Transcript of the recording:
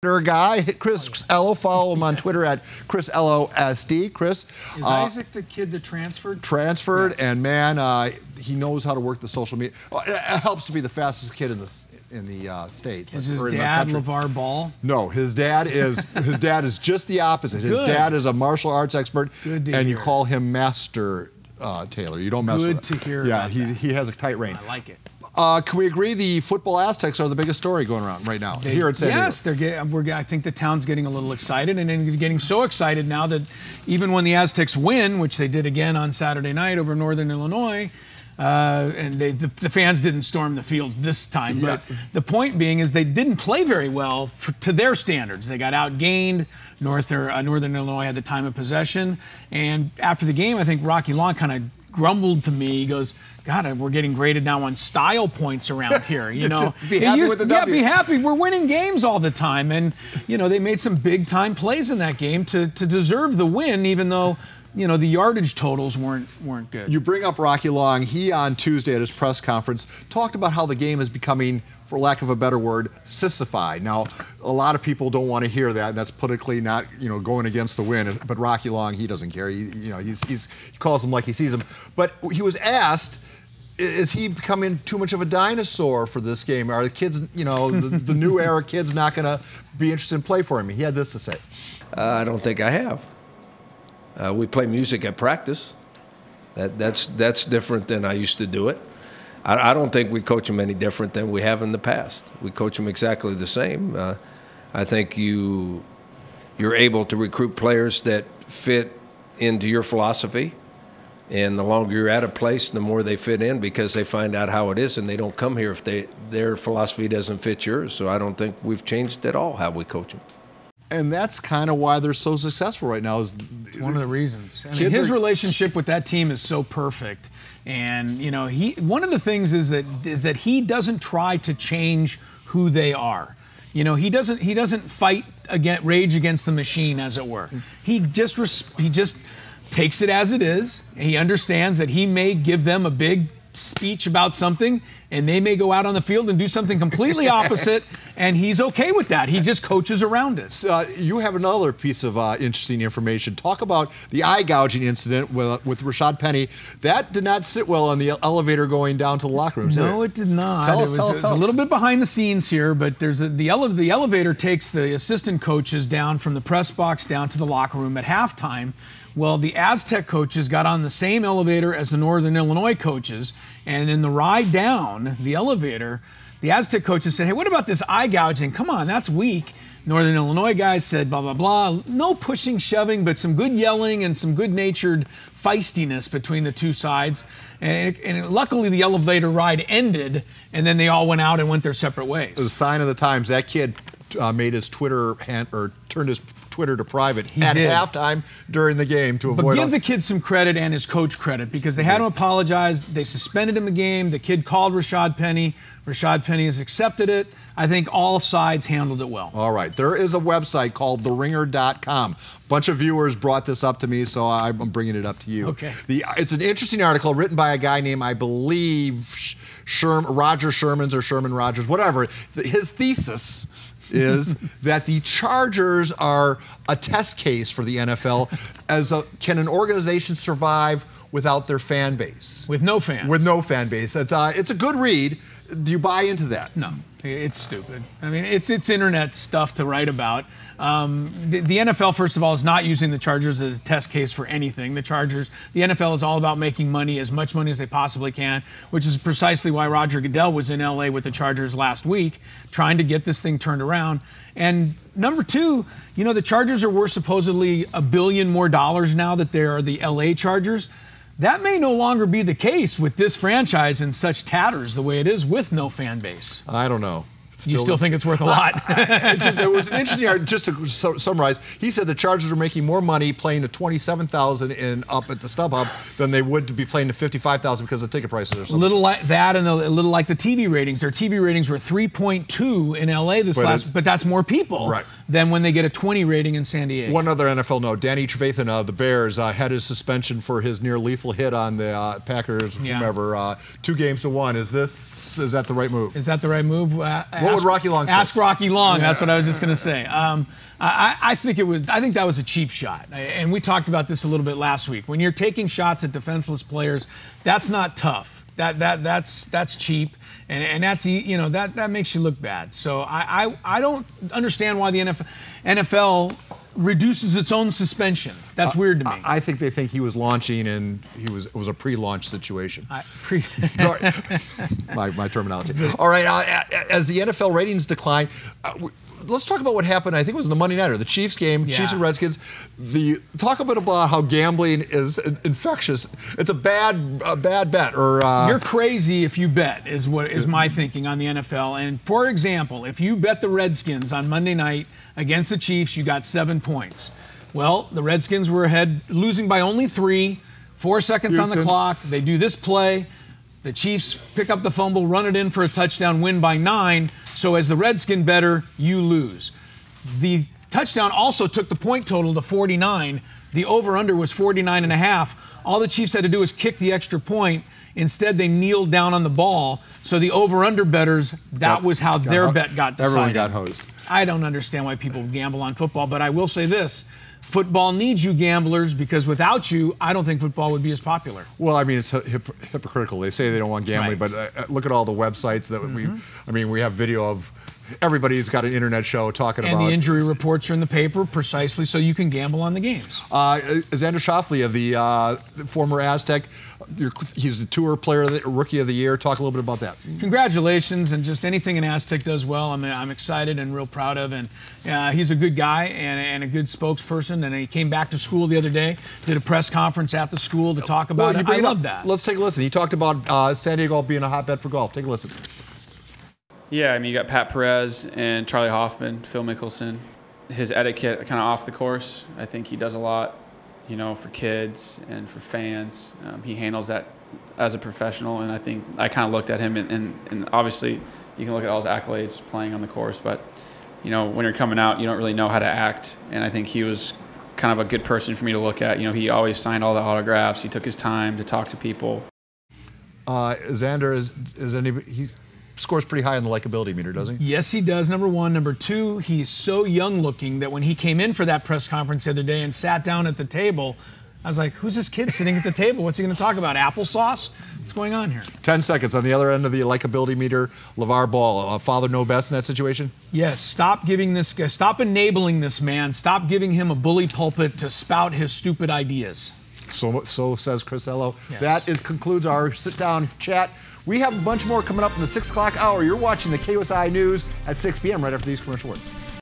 Guy, Chris Ello. Follow him on Twitter at Chris LOSD. Chris. Is Isaac the kid that transferred? Transferred, yes. And man, he knows how to work the social media. It helps to be the fastest kid in the state. Is his dad LeVar Ball? No, his dad is just the opposite. His dad is a martial arts expert, and you call him Master Taylor. You don't mess with it. Good to hear. Yeah, he has a tight rein. I like it. Can we agree the football Aztecs are the biggest story going around right now here in San Diego? Yes, I think the town's getting a little excited, and then getting so excited now that even when the Aztecs win, which they did again on Saturday night over Northern Illinois, and the fans didn't storm the field this time. But the point being is they didn't play very well to their standards. They got outgained. Northern Illinois had the time of possession, and after the game, I think Rocky Long kind of grumbled to me. He goes, God, we're getting graded now on style points around here. You know, be happy with the W. Be happy. We're winning games all the time, and you know they made some big time plays in that game to deserve the win, even though the yardage totals weren't good. You bring up Rocky Long. He on Tuesday at his press conference talked about how the game is becoming, for lack of a better word, sissified. Now, a lot of people don't want to hear that, and that's politically not, going against the win. But Rocky Long, he doesn't care. He calls them like he sees them. But he was asked, is he becoming too much of a dinosaur for this game? Are the kids, the new era kids not going to be interested in play for him? He had this to say. I don't think I have. We play music at practice. That's different than I used to do it. I don't think we coach them any different than we have in the past. We coach them exactly the same. I think you're able to recruit players that fit into your philosophy, and the longer you're at a place, the more they fit in because they find out how it is, and they don't come here if their philosophy doesn't fit yours. So I don't think we've changed at all how we coach them. And that's kind of why they're so successful right now. Is one of the reasons. I mean, his relationship with that team is so perfect, and one of the things is that he doesn't try to change who they are. He doesn't fight rage against the machine, as it were. He just takes it as it is. He understands that he may give them a big speech about something, and they may go out on the field and do something completely opposite, and he's okay with that. He just coaches around it. You have another piece of interesting information. Talk about the eye gouging incident with Rashad Penny. That did not sit well on the elevator going down to the locker rooms. No, it did not. Tell us. It's a little bit behind the scenes here, but the elevator takes the assistant coaches down from the press box down to the locker room at halftime. Well, the Aztec coaches got on the same elevator as the Northern Illinois coaches, and in the ride down the elevator, the Aztec coaches said, hey, what about this eye gouging? Come on, that's weak. Northern Illinois guys said, blah, blah, blah. No pushing, shoving, but some good yelling and some good-natured feistiness between the two sides. And luckily, the elevator ride ended, and then they all went out and went their separate ways. It was a sign of the times. That kid made his turned his Twitter to private at halftime during the game to avoid. But give the kid some credit and his coach credit because they had him apologize. They suspended him the game. The kid called Rashad Penny. Rashad Penny has accepted it. I think all sides handled it well. All right. There is a website called theringer.com. A bunch of viewers brought this up to me, so I'm bringing it up to you. Okay. It's an interesting article written by a guy named, I believe, Roger Shermans or Sherman Rogers, whatever. His thesis is that the Chargers are a test case for the NFL. Can an organization survive without their fan base? With no fans. With no fan base. It's a good read. Do you buy into that? No, it's stupid. I mean, it's internet stuff to write about. The NFL, first of all, is not using the Chargers as a test case for anything. The NFL is all about making money, as much money as they possibly can, which is precisely why Roger Goodell was in L.A. with the Chargers last week, trying to get this thing turned around. And number two, the Chargers are worth supposedly $1 billion more now that they are the L.A. Chargers. That may no longer be the case with this franchise in such tatters the way it is with no fan base. I don't know. You still think it's worth a lot? It was an interesting article. Just to summarize, he said the Chargers are making more money playing to $27,000 up at the StubHub than they would to be playing to $55,000 because of ticket prices or something. A little like that, and a little like the TV ratings. Their TV ratings were 3.2 in LA but that's more people. Right. than when they get a 20 rating in San Diego. One other NFL note, Danny Trevathan of the Bears had his suspension for his near lethal hit on the Packers, whomever, 2 games to 1. Is that the right move? Is that the right move? What would Rocky Long say? Ask Rocky Long. That's what I was just going to say. I think that was a cheap shot, and we talked about this a little bit last week. When you're taking shots at defenseless players, that's not tough. That's cheap, and that's, you know, that makes you look bad. So I don't understand why the NFL reduces its own suspension. That's weird to me. I think they think he was launching and it was a pre-launch situation. My terminology. All right, as the NFL ratings decline, let's talk about what happened. I think it was in the Monday Nighter, the Chiefs game, Chiefs and Redskins. Talk a bit about how gambling is infectious. It's a bad bet. You're crazy if you bet, is my thinking on the NFL. And for example, if you bet the Redskins on Monday night against the Chiefs, you got 7 points. Well, the Redskins were ahead, losing by only 3, 4 seconds on the clock. They do this play. The Chiefs pick up the fumble, run it in for a touchdown, win by 9. So as the Redskin bettor, you lose. The touchdown also took the point total to 49. The over-under was 49.5. All the Chiefs had to do was kick the extra point. Instead, they kneeled down on the ball. So the over-under bettors, that was how their bet got decided. Everyone got hosed. I don't understand why people gamble on football, but I will say this. Football needs you gamblers, because without you, I don't think football would be as popular. Well, I mean, it's hypocritical. They say they don't want gambling, but look at all the websites that we have video of. Everybody's got an internet show talking about. And the injury reports are in the paper precisely so you can gamble on the games. Xander Schauffele of the former Aztec, he's the tour player, rookie of the year. Talk a little bit about that. Congratulations, and just anything an Aztec does well, I'm excited and real proud of. And he's a good guy and a good spokesperson. And he came back to school the other day, did a press conference at the school to talk about it. I love that. Let's take a listen. He talked about San Diego being a hotbed for golf. Take a listen. Yeah, I mean, you got Pat Perez and Charlie Hoffman, Phil Mickelson. His etiquette kind of off the course, I think he does a lot, you know, for kids and for fans. He handles that as a professional, and I think I kind of looked at him, and obviously you can look at all his accolades playing on the course, but, you know, when you're coming out, you don't really know how to act, and I think he was kind of a good person for me to look at. You know, he always signed all the autographs. He took his time to talk to people. Xander, is anybody... He scores pretty high on the likability meter, doesn't he? Yes, he does, number one. Number two, he's so young-looking that when he came in for that press conference the other day and sat down at the table, I was like, who's this kid sitting at the table? What's he going to talk about, applesauce? What's going on here? 10 seconds. On the other end of the likability meter, LeVar Ball, father know best in that situation? Yes, stop enabling this man. Stop giving him a bully pulpit to spout his stupid ideas. So says Chris Ello. Yes. That concludes our sit-down chat. We have a bunch more coming up in the 6 o'clock hour. You're watching the KUSI News at 6 p.m. right after these commercial words.